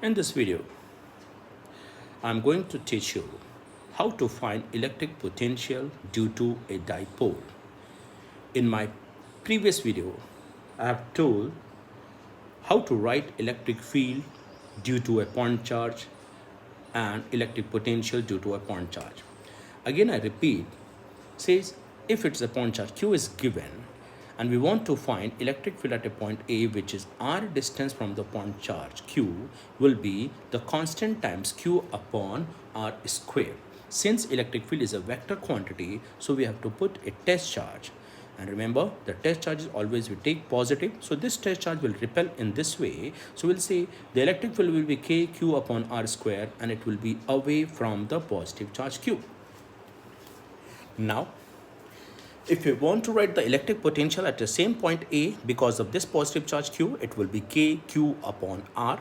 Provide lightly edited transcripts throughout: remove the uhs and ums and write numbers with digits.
In this video, I'm going to teach you how to find electric potential due to a dipole. In my previous video, I have told how to write electric field due to a point charge and electric potential due to a point charge. Again, I repeat, says if it's a point charge Q is given and we want to find electric field at a point A, which is R distance from the point charge Q, will be the constant times Q upon R square. Since electric field is a vector quantity, so we have to put a test charge. And remember, the test charge is always we take positive. So this test charge will repel in this way. So we'll say the electric field will be KQ upon R square and it will be away from the positive charge Q. Now, if you want to write the electric potential at the same point A, because of this positive charge Q, it will be KQ upon R.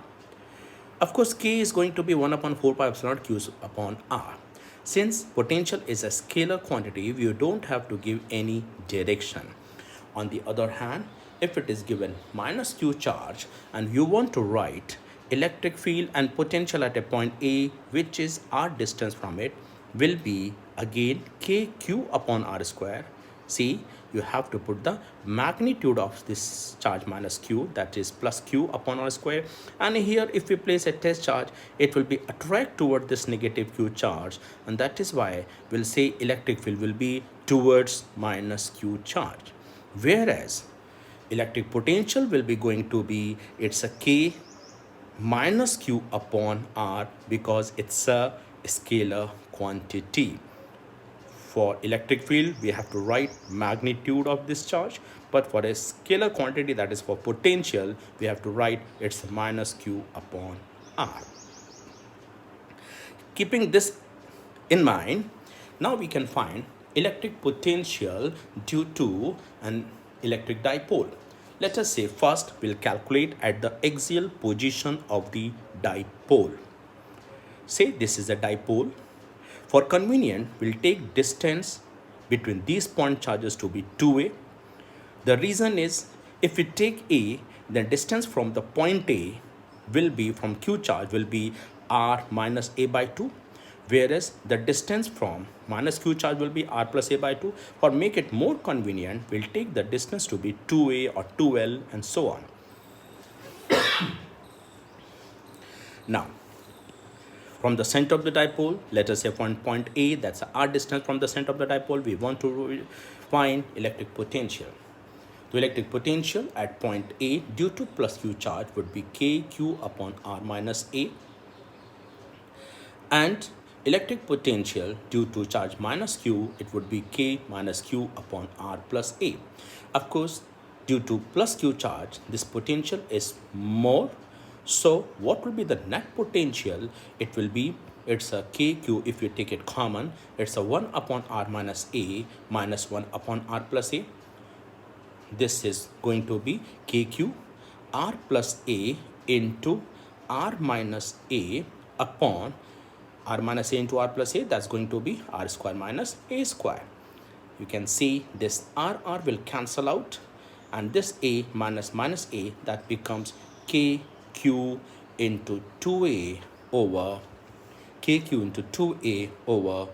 Of course, K is going to be 1 upon 4 pi epsilon naught Q upon R. Since potential is a scalar quantity, you don't have to give any direction. On the other hand, if it is given minus Q charge and you want to write electric field and potential at a point A, which is R distance from it, will be again KQ upon R square. See, you have to put the magnitude of this charge minus Q, that is plus Q upon R square. And here if we place a test charge, it will be attract toward this negative Q charge, and that is why we'll say electric field will be towards minus Q charge. Whereas electric potential will be going to be, it's a K minus Q upon R because it's a scalar quantity. For electric field, we have to write magnitude of this charge, but for a scalar quantity, that is for potential, we have to write it's minus Q upon R. Keeping this in mind, now we can find electric potential due to an electric dipole. Let us say first we'll calculate at the axial position of the dipole. Say this is a dipole. For convenience, we'll take distance between these point charges to be 2a. The reason is, if we take A, then distance from the point A will be from Q charge will be R minus A by 2, whereas the distance from minus Q charge will be R plus A by 2. For make it more convenient, we'll take the distance to be 2a or 2l and so on. Now, from the center of the dipole, let us say from point A, that's R distance from the center of the dipole, we want to find electric potential. The electric potential at point A due to plus Q charge would be KQ upon R minus A. And electric potential due to charge minus Q, it would be K minus Q upon R plus A. Of course, due to plus Q charge, this potential is more. So what will be the net potential? It will be, it's a KQ, if you take it common, it's a 1 upon R minus A minus 1 upon R plus A. This is going to be KQ R plus A into R minus A upon R minus A into R plus A. That's going to be R square minus A square. You can see this R will cancel out, and this A minus minus A, that becomes KQ into 2A over KQ into 2A over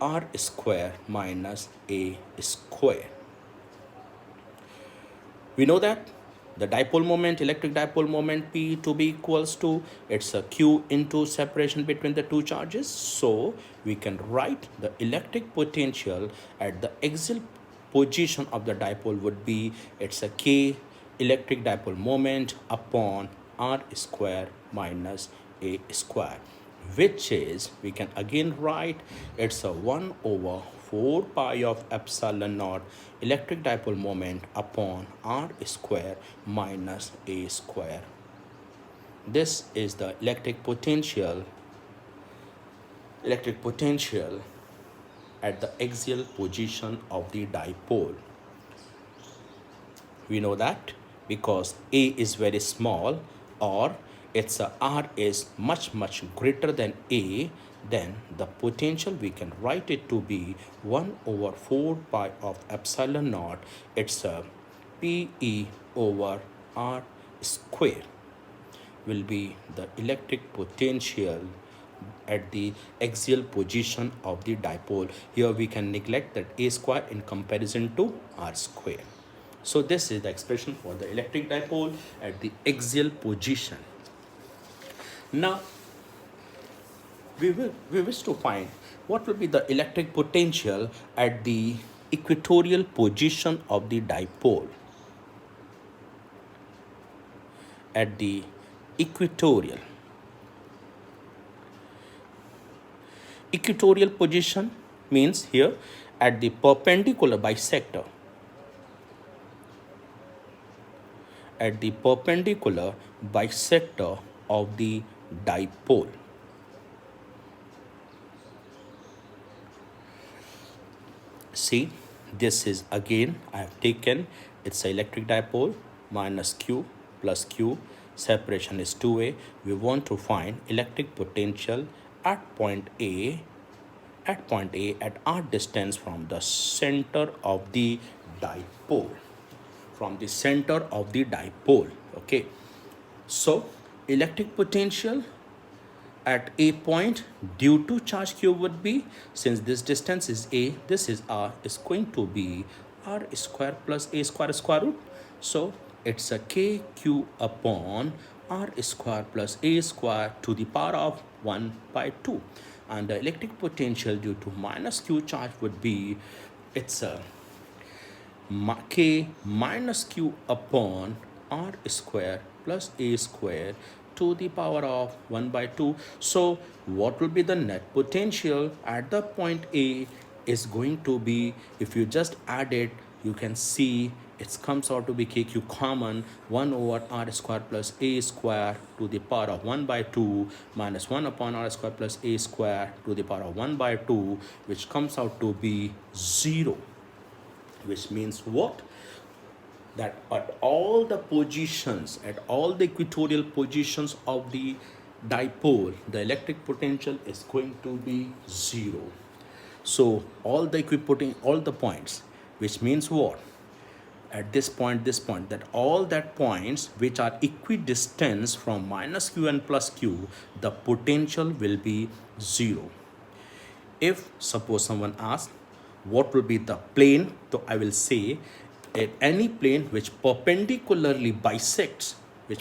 R square minus A square. We know that the dipole moment, electric dipole moment P to be equals to, it's a Q into separation between the two charges. So we can write the electric potential at the axial position of the dipole would be, it's a K electric dipole moment upon R square minus A square, which is, we can again write, it's a 1 over 4 pi of epsilon naught electric dipole moment upon R square minus A square. This is the electric potential at the axial position of the dipole. We know that because A is very small, or its R is much greater than A, then the potential we can write it to be 1 over 4 pi of epsilon naught. It's a PE over R square. will be the electric potential at the axial position of the dipole. Here we can neglect that a square in comparison to r square. So this is the expression for the electric dipole at the axial position. Now we wish to find what will be the electric potential at the equatorial position of the dipole. At the equatorial position means here at the perpendicular bisector, at the perpendicular bisector of the dipole. See, this is again I have taken, it's an electric dipole, minus q plus q, separation is 2a. We want to find electric potential at point A, at r distance from the center of the dipole, okay. So electric potential at a point due to charge q would be, since this distance is a, this is r, is going to be r square plus a square square root. So it's a kq upon r square plus a square to the power of 1 by 2. And the electric potential due to minus q charge would be, it's a k minus q upon r square plus a square to the power of 1 by 2. So what will be the net potential at the point A is going to be, if you just add it, you can see it comes out to be kq common 1 over r square plus a square to the power of 1 by 2 minus 1 upon r square plus a square to the power of 1 by 2, which comes out to be 0. Which means what? That at all the positions, at all the equatorial positions of the dipole, the electric potential is going to be 0. So all the points, which means what? At this point, that all that points which are equidistant from minus q and plus q, the potential will be 0. If suppose someone asks what will be the plane, so I will say at any plane which perpendicularly bisects this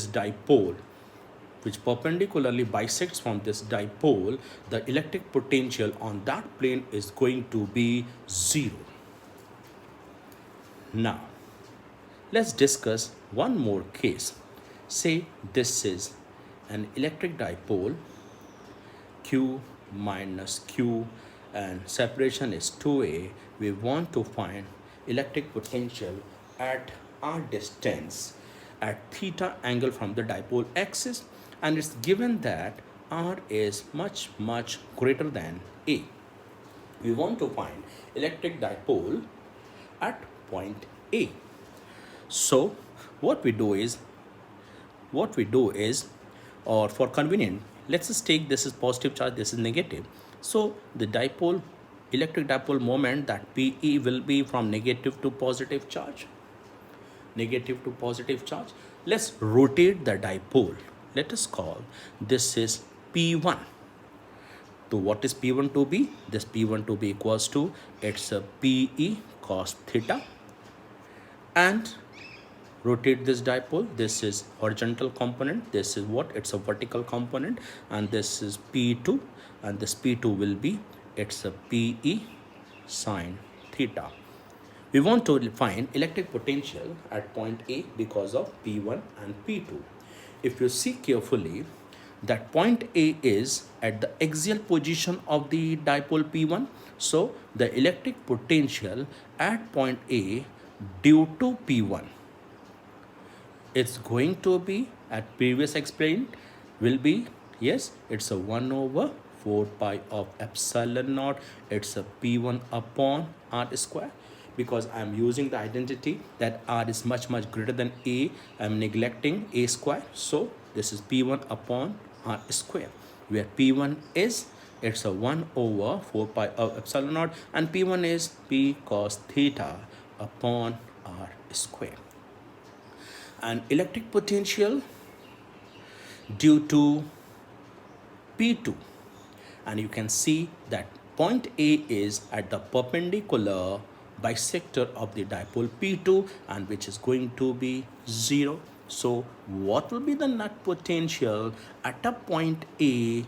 dipole, which perpendicularly bisects from this dipole, the electric potential on that plane is going to be 0. Now let's discuss one more case. Say this is an electric dipole, q minus q, and separation is 2a. We want to find electric potential at r distance at theta angle from the dipole axis, and it's given that r is much greater than a. We want to find electric dipole at point A. So what we do is, or for convenient, let's just take this is positive charge, this is negative. So the electric dipole moment, that PE will be from negative to positive charge. Let's rotate the dipole. Let us call this is P1. So what is P1 to be? This P1 to be equals to, it's a PE cos theta, and rotate this dipole. This is horizontal component, this is what? It's a vertical component, and this is P2, and this P2 will be, it's a PE sine theta. We want to find electric potential at point A because of P1 and P2. If you see carefully, that point A is at the axial position of the dipole P1. So the electric potential at point A due to P1, it's going to be, at previous explained, will be, yes, it's a 1 over 4 pi of epsilon naught. It's a P1 upon r square. Because I'm using the identity that r is much greater than a, I'm neglecting a square. So this is P1 upon r square, where P1 is, it's a 1 over 4 pi of epsilon naught, and P1 is P cos theta upon r square. an electric potential due to P2, and you can see that point A is at the perpendicular bisector of the dipole P2, and which is going to be 0. So what will be the net potential at a point A,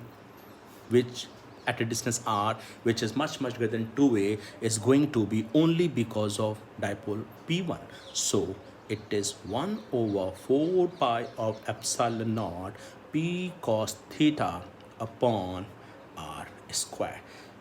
which at a distance r, which is much greater than 2a, is going to be only because of dipole p1. So it is 1 over 4 pi of epsilon naught p cos theta upon r square.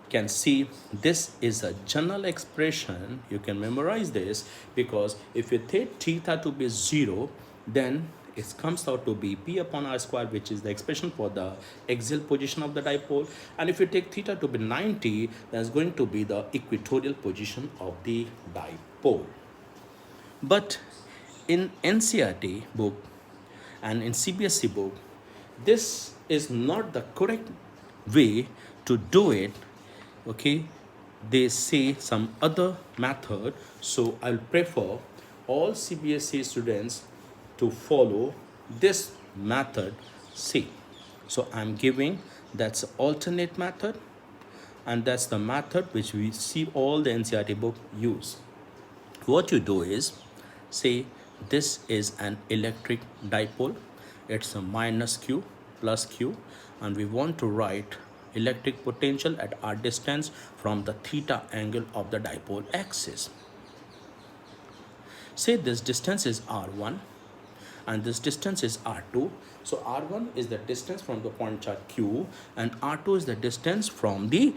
Can see this is a general expression. You can memorize this, because if you take theta to be 0, then it comes out to be p upon r square, which is the expression for the axial position of the dipole. And if you take theta to be 90, then it's going to be the equatorial position of the dipole. But in NCERT book and in CBSE book, this is not the correct way to do it. Okay, they say some other method, so I'll prefer all CBSE students to follow this method C. So I'm giving that's alternate method, and that's the method which we see all the NCERT book use. What you do is, say this is an electric dipole, it's a minus q plus q, and we want to write electric potential at r distance from the theta angle of the dipole axis. Say this distance is r1 and this distance is r2. So r1 is the distance from the point charge q, and r2 is the distance from the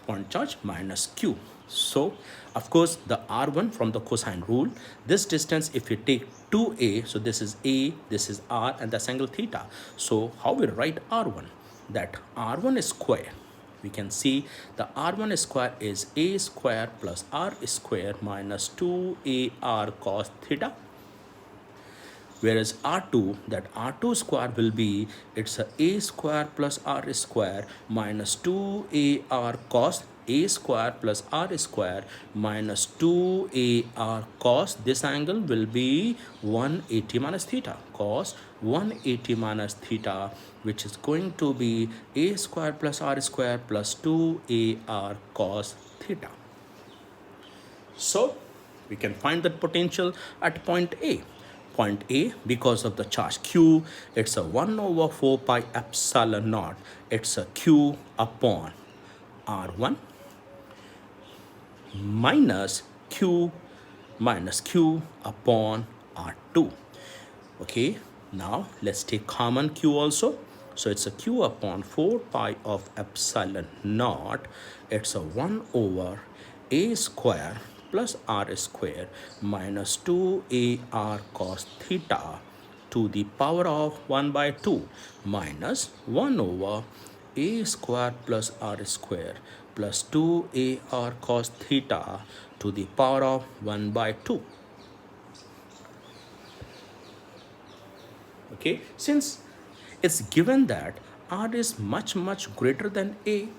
point charge minus q. So of course the r1 from the cosine rule, this distance if you take 2a, so this is a, this is r, and that's angle theta. So how we write r1? That r1 is square. We can see the r1 square is a square plus r square minus 2ar cos theta. Whereas r2, that r2 square will be, it's a square plus r square minus 2ar cos a square plus r square minus 2ar cos, this angle will be 180 minus theta, cos 180 minus theta, which is going to be a square plus r square plus 2ar cos theta. So we can find that potential at point A. Point A, because of the charge q, it's a 1 over 4 pi epsilon naught. It's a q upon r1 minus q upon r2. Okay, now let's take common q also. So it's a q upon 4 pi of epsilon naught. It's a 1 over a square plus r square minus 2ar cos theta to the power of 1 by 2 minus 1 over a square plus r square plus 2ar cos theta to the power of 1 by 2. Okay, since it's given that r is much greater than a,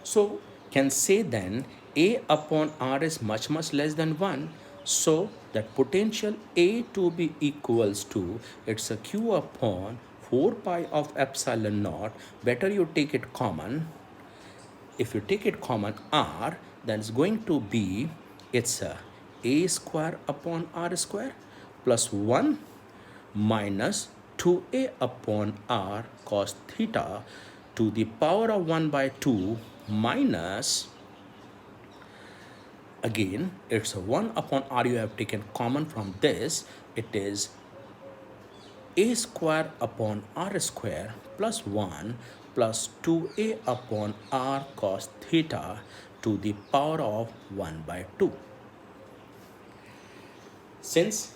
so can say then a upon r is much less than 1. So that potential A to be equals to, it's a q upon 4 pi of epsilon naught. Better you take it common. If you take it common r, then it's going to be, it's a square upon r square plus 1 minus 2a upon r cos theta to the power of 1 by 2 minus, again it's a 1 upon r, you have taken common from this, it is a square upon r square plus 1 plus 2a upon r cos theta to the power of 1 by 2. Since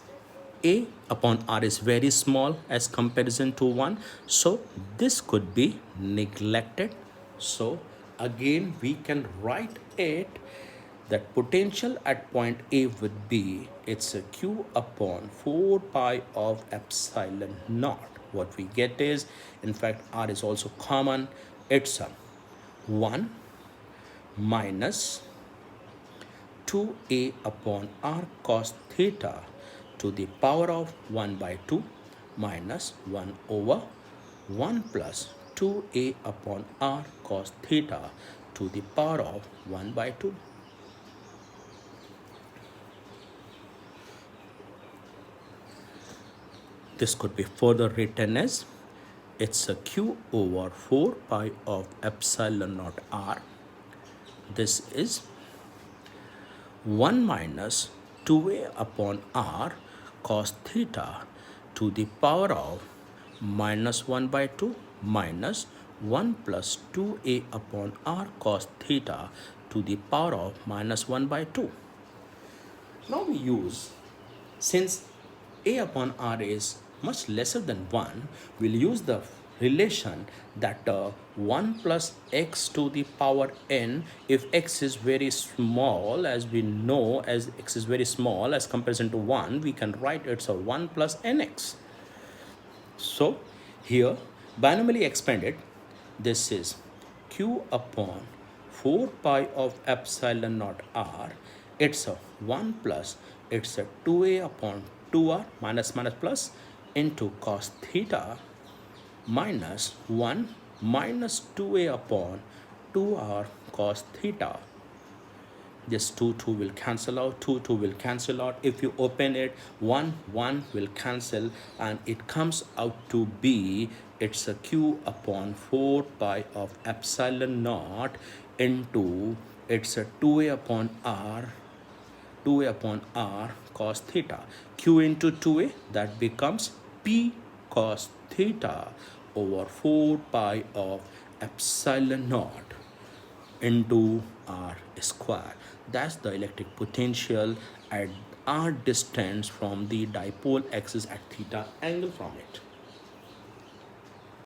a upon r is very small as comparison to 1, so this could be neglected. So again we can write it, that potential at point A would be, it's a q upon 4 pi of epsilon naught. What we get is, in fact r is also common, it's a 1 minus 2a upon r cos theta to the power of 1 by 2 minus 1 over 1 plus 2a upon r cos theta to the power of 1 by 2. This could be further written as it's a q over 4 pi of epsilon naught r. This is 1 minus 2a upon r cos theta to the power of minus 1 by 2 minus 1 plus 2a upon r cos theta to the power of minus 1 by 2. Now we use, since a upon r is much lesser than 1, we'll use the relation that 1 plus x to the power n, if x is very small, as we know, as x is very small as comparison to 1, we can write it's a 1 plus nx. So here, binomially expanded, this is q upon 4 pi of epsilon naught r. It's a 1 plus, it's a 2a upon 2r minus minus plus into cos theta minus 1 minus 2a upon 2r cos theta. This 2 will cancel out, 2 will cancel out. If you open it, 1 will cancel, and it comes out to be, it's a q upon 4 pi of epsilon naught into, it's a 2a upon r cos theta. Q into 2a, that becomes p cos theta over 4 pi of epsilon naught into r square. That's the electric potential at r distance from the dipole axis at theta angle from it.